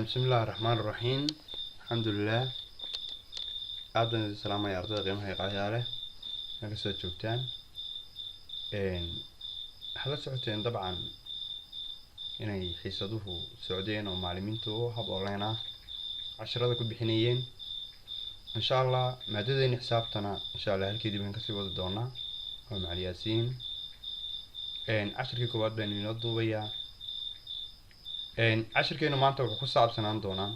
بسم الله الرحمن الرحيم. الحمد لله. أعطنا السلام يا أرض قيمة قاعدة نقصد شوكتان. حلا سعودين طبعا يعني حيصدوه سعودين ومعلمينتو هب أونلاين 10 كل بحنيين إن شاء الله مادتين حسابتنا إن شاء الله هالكيدي بنكسب ودورنا ومع الياسين 10 كواد بين ينضوا ويا 10 كيلو maanta wuxuu ku saabsanaan doonaa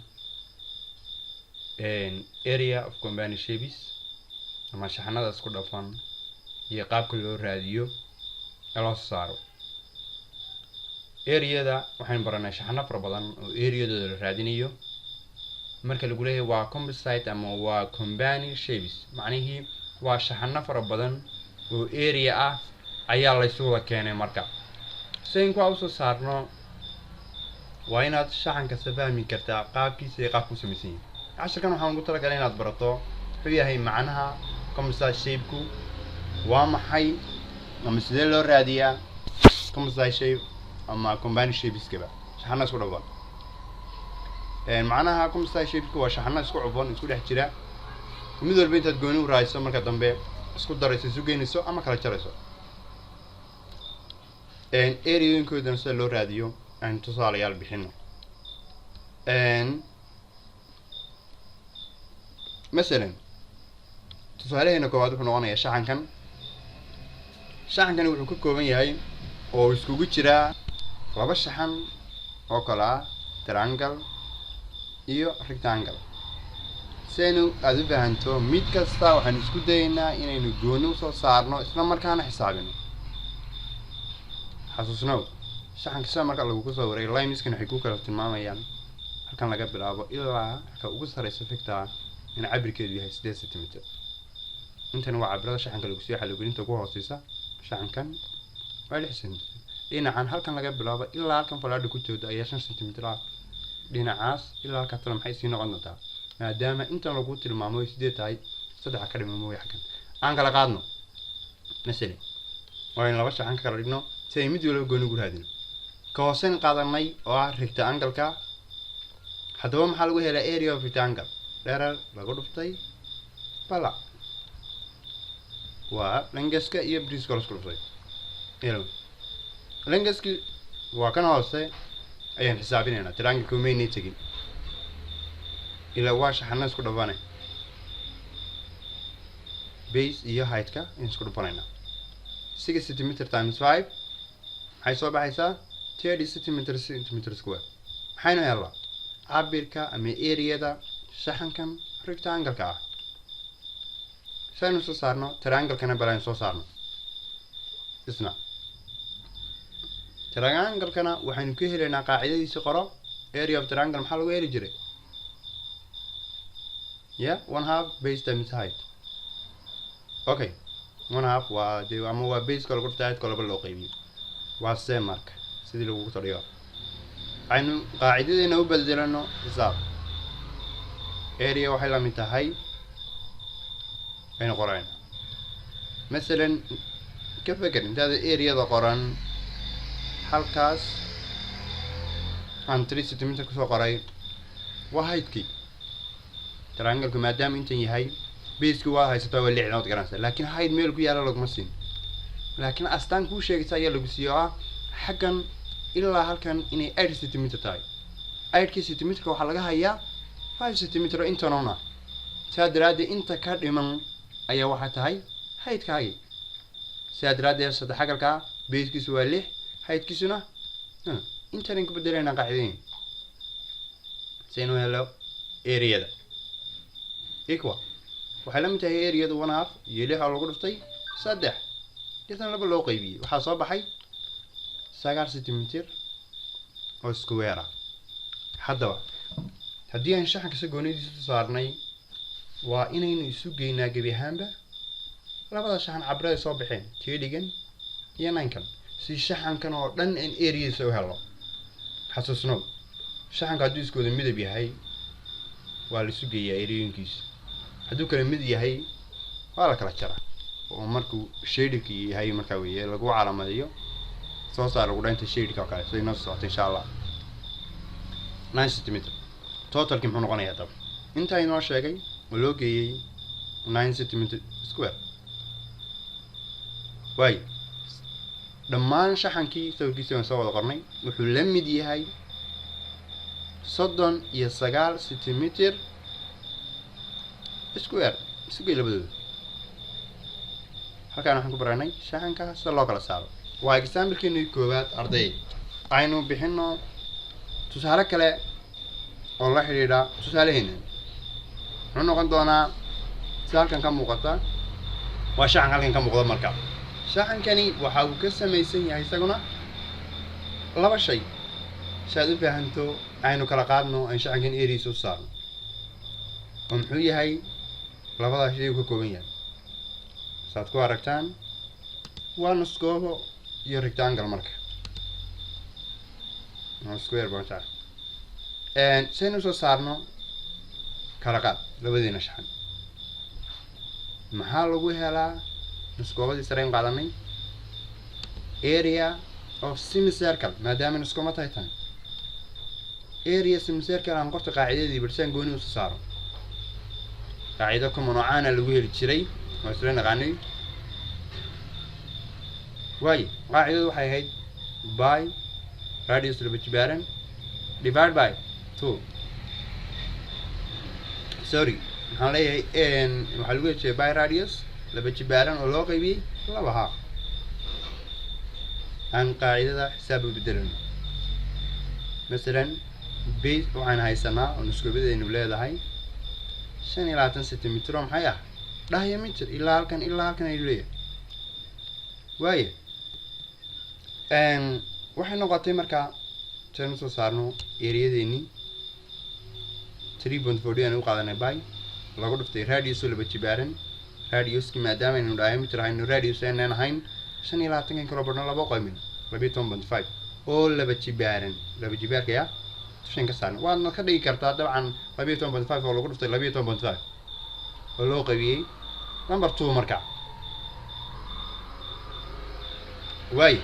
area of combined shapes ama shaxanada isku dhafan iyo qaabka loo raadiyo ee loo saaro area-da waxaan baranay shaxano fara badan oo area-dooda la raadinayo marka lagu leeyahay waa composite ama waa combined shapes macnaheedu waa shaxano fara badan oo area ah ayaa la isugu keenay marka sayinku aan soo saarno waa inaad shaxanka fahmi kartaa qaabkiisa iyo qaabku samaysan yahay casharkan waxaan ugu talagalay inaad barato wuxuu yahay macnaha composite shape-ku waa maxay ama sidee loo raadiyaa composite shape ama combined shapes-kaba shaxanada isku dhafan macnaha composite shape-ku waa shaxanada isku dhafan isku dhex jira mid walba intaad gooni u raayso marka dambe isku darayso isu geynayso ama kala jarayso area-yooyinkooda sida loo raadiyo أن تصال يال بحنا مثلا تصالي هنا كوادو فنوانا يا شحن كان وحكو كوبان يهي أو اسكو جيرا لابا شحن أو كلا ترانجل إيو ريكتانجل سينو أدو فهانتو ميد كاستا وحن اسكو داينا إنو جونو سو صارنو إسلام مركانا حسابينو حسوسنو shaxanka sida marka lagu soo wareey limeskan waxay ku kala tilmaamayaan halkan laga bilaabo ilaa ka ugu sareysa ficta in cabirkeedu yahay 8 cm intan waa cabirada shaxanka lagu sii xaloogelinta ku hooseysa shaxankan waa 6 cm dhinacan halkan laga bilaabo ilaa halkan falaadha ku jooda ayaa 5 cm dhinacaas ilaa halka tan maxay sii noqon doontaa maadaama intan lagu tilmaamo 8 tahay saddex ka dhimo way xakan aan kala qaadno mesela waa in laba shaxan kala dhigno si ay mid walba gooni ugu raadino كوسين قادمي أو rectangle كا حتى هو محل وهي area of rectangle ليرة بقول فتاي بلا ولنجس كا يبريز كورس كورسي يلو لنجس كي وكان هالسي أيام حسابين هنا triangle كومين نيتجين إلى واش حناس كده بانه base إيه height كا إنس كده بانينا 6 cm times 5 هاي صوب هايسا 30 cm square maxayna yalla cabirka ama area-da shaxankan rectangle-ka ah saynu soo saarno triangle-kana balaan soo saarno isna triangle-kana waxaynu ku helaynaa qaacidadiisa qoro area of triangle maxaa lagu heli jiray 1/2 base times height okay 1/2 waa ama waa base-ka lagu dhigtay height-ka laba loo qaybiyo waa same marka sidii lagu tariyo aynu qaacidadeena u bedelano xisaab area waxay la mid tahay aynu qorayna مثلا ka fakir intaad area-da qoran halkaas aan 3 cm ku soo qoray waa height-kii triangle-ku maadaama intan yahay base-ku waa haysataa waa 6 nood garanaysa laakiin height meel ku yaala laguma siin laakiin astaan ku sheegaysa ayaa lagu siiyo xagan ilaa halkan inay 8 cm tahay 8 cm waxa laga hayaa 5 cm intanona saadiraade inta ka dhiman ayaa waxa tahay height-kaagi saadiraade saddex xagalka base-kiisu waa 6 height-kiisuna intan ku bedelayna qaacideen saynu helo area-da equal waxay la mid tahay area-da 1/2 iyo 6 lagu dhiftay 3 intan laba loo qaybiyay waxa soo baxay 9 cm oo square haddaba haddii aan shaxanka si goonidiisa saarnay waa inaynu isu geynaa gabi ahaanba labada shaxan cabrada soo baxeen keedigan iyo 9kan si shaxankan oo dhan in area-diisa u helo xasuusno shaxanka hadduu isku wada midab yahay waa la isu geeyaa area-yinkiisa hadduu kala mid yahay waa la kala jaraa oo markuu shade-ki yahay markaa weeye lagu calaamadiyo soo saar ugu dhaynta shade-ka kale soo inoo socota insha Allah 9 cm total كم حنو قناة طب أنت هنا شيء ولوجي 9 سنتيمتر سكوير واي لما شحن كي سوي كيسي ونسوي القرني وحلم دي هاي صدن يسجال سنتيمتر سكوير سكوير لبدو halkaan waxaan ku baranay shaxanka sida loo kala saaro waa example-keenu koowaad arday aynu bixino tusaale kale oo la xiriira tusaaleheena wuxuu noqon doonaa sida halkan ka muuqata waa shaxan halkan ka muuqda marka shaxankani waxa uu ka samaysan yahay isaguna laba shay shaad u baahanto aynu kala qaadno aan shaxankan area soo saarno oo muxuu yahay labada shay uu ka kooban yahay saad ku aragtaan waa nus goobo iyo rectangle marka square banta saynu soo saarno kala qaad labadiina shaxan maxaa lagu helaa nus goobadii sareen qaadanay area of semicircle maadaama nus goobad tahay tan area semicircle aan qorta qaacidadii barsan gooni u soo saaro qaacido kuma noocaana lagu heli jiray مثلا نغني واي قاعدة waxay ahayd by radius laba jibaaran divide by 2 sorry waxaan leeyahay waxaa lagu heshiiyey by radius laba jibaaran oo loo qaybiyey laba half aan qaacidada xisaab u bedelano مثلا base waxaan haysanaa oo nuskubadeenu leedahay 25 سنتيمتر oo maxay ah diameter ilaa halkan ay leeyahay waaye waxay noqotay markaa tan soo saarno area-deeni 3.40 aan u qaadanay by lagu dhuftay radius laba jibaaran radius-ki maadaama aynu diameter hayno radius aan ahayn 25 kala badhan laba qaymin 12.5 oo laba jibaarka ya shan ka saarno waadna ka dhigi kartaa dabcan 12.5 oo lagu dhuftay 12.5 oo loo qaybiyey number 2 marka way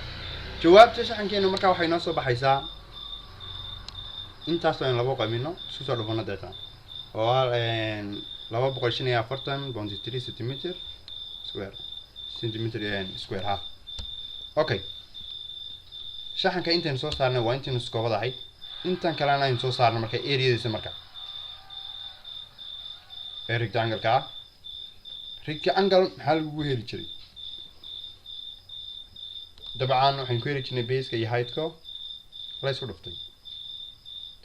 jawaabta shaxankeenu marka waxay noo soo baxaysaa intaas oo labo qaybino isku soo dhufano data oo 245.3 centimeter square half okay shaxanka intaan soo saarnay waa intaan isku wadahay intaan kalena aan soo saarnay marka area-diisa marka rectangle-ka rectangle maxaa lagu heli jiray dabcan waxaan ku heli jirnay base-ka iyo height-ka la isku dhuftay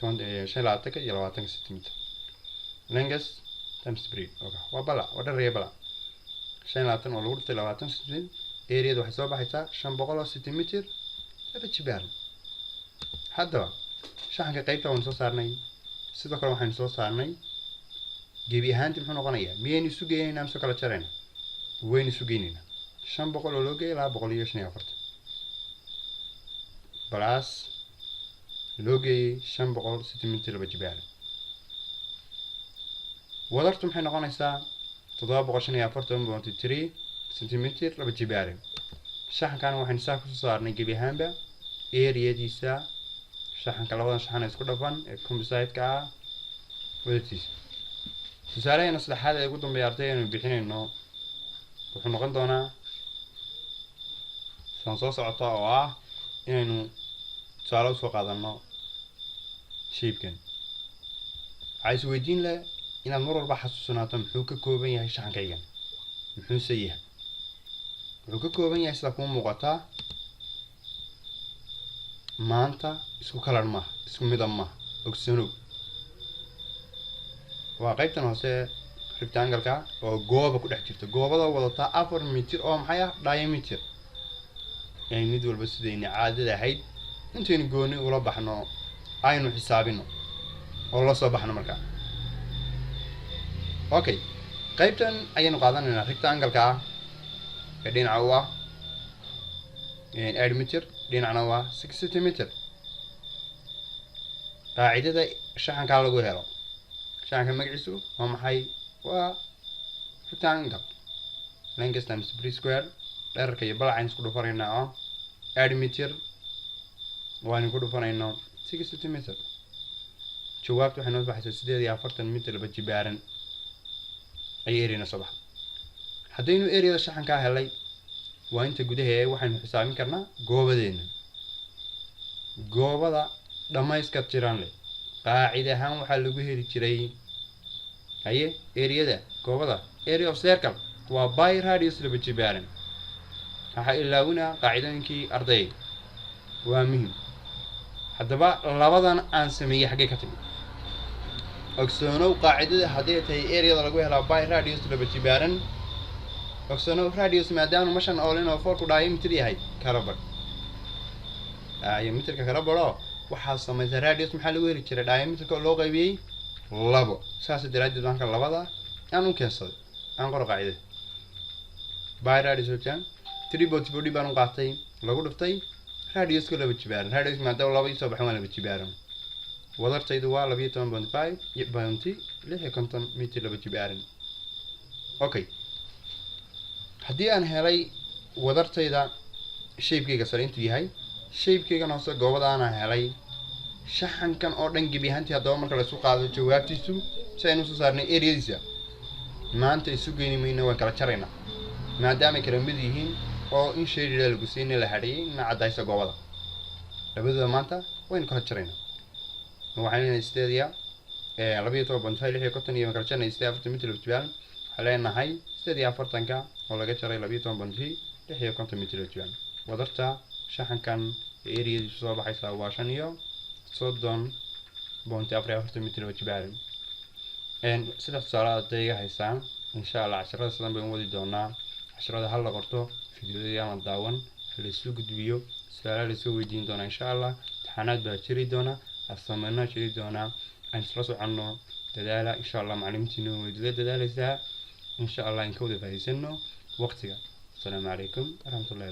25 iyo 20 centimeter length times breadth okay waa bala waa dheer bala 25 oo lagu dhuftay 20 centimeter area-da waxay soo baxaysaa 500 centimeter laba jibaaran haddaba shaxanka qaybta waan soo saarnay sidoo kale waxaan soo saarnay gebi ahaantii muxuu noqonayaa miyaynu isu geynaynaa mise kala jarayna waynu isu geynaynaa 500 oo loo geeyay 245 plus loo geeyay 500 centimeter laba jibaaran wadartu maxay noqonaysaa 745.3 centimeter laba jibaaran shaxankan waxaan saa ku soo saarnay gebi ahaanba area-diisa shaxanka labadan shaxan isku dhafan ee composite-ka ah wadatiisa tusaaleheena saddexaad ee ugu dambeeya ardayda bixinayno wuxuu noqon doonaa saan soo socota oo ah inaynu tusaale usoo qaadano shape-kan waxaa isweydiin leh inaad mar walba xasuusanaato muxuu ka kooban yahay shaxankaygan muxuuse yahay wuxuu ka kooban yahay sida kuu muuqataa maanta isku kalar maaha isku midab maaha ogsanow waa qaybtan hoose rectangle-ka oo gooba ku dhex jirta goobada wadataa 4 mitir oo maxay ah diameter yani mid walba sidayna caadada ahayd intaynu gooni ula baxno aynu xisaabino oo la soo baxno marka okay qaybtan ayaynu qaadanaynaa rectangle-ka ee dhinaca u ah diameter dhinacna waa 6 centimeter qaacidada shaxanka lagu helo shaxanka magaciisu waa maxay waa rectangle length times breadth square dhererka iyo balaca isku dhufanaynaa oo diameter waan ku dhufanaynaa 6 centimeter jawaabtu waxay noo baxaysaa 48 mitir laba jibaaran ay area soo baxay haddaynu area shaxanka helay waa inta gudaha waxaynu xisaabin karnaa goobadeena goobada dhamayska tiran leh qaacid ahaan waxa lagu heli jiray haye area goobada area of circle waa by radius laba jibaaran waxa ilaawina qaacidooyinkii arday waa muhiim haddaba labadan aan sameeyay xagee ka timi ogsoonow qaacidada haddii tahay area lagu helaa by radius laba jibaaran ogsoonow radius maadaama mashan all-in oo 4 ku diameter yahay kala meterka kala baro waxaa sameeyay radius maxaa lagu heli jiray diameterka loo qaybiyay labo saas daraadeed marka labada aan u keensaday aan qoro qaacidada by radius oo 3.40 baan qaatay lagu dhiftay radius ka laba jibaaran radius maadaama laba soo baxay laba jibaaran wadartaydu waa 12.5 bounty 650 mitir laba jibaaran okay haddii aan helay wadartayda shape-kayga sare intuu yahay shape-kayga hoose goobada aan helay shaxankan oo dhan gebi ahaantii haddaba marka la isku qaado jawaabtiisu si aynu soo saarnay area-diisa maanta isu geeni mayno waan kala jaraynaa maadaama ay kala mid yihiin oo in shade lagu siinay la hadhiyay in cadaysa goobada labadooda maanta waynu kala jaraynaa waxaan leenahay steedia 12.5 iyo kala jarnay 40 mitir jibaaran waxaan leenahay steedia 40ka oo laga jaray 12.5 mitir jibaaran wadarta shaxankan area-diisu soo baxaysa waa 5.4 mitir jibaaran sida tusaalaha dayga haysaan insha Allah casharada sidan baan wadi doonaa casharada hal la qorto fiidiyoyada daawan la isku gudbiyo su'aalaha la isku weydiin doona insha Allah taxanaad baa jiri doona asameena jiri doona aan isla soconno dadaala insha Allah macallimiintiina way dadaalaysaa insha Allah in ka wada faa'iideysano waqtiga. Assalamu alaykum warahmatullahi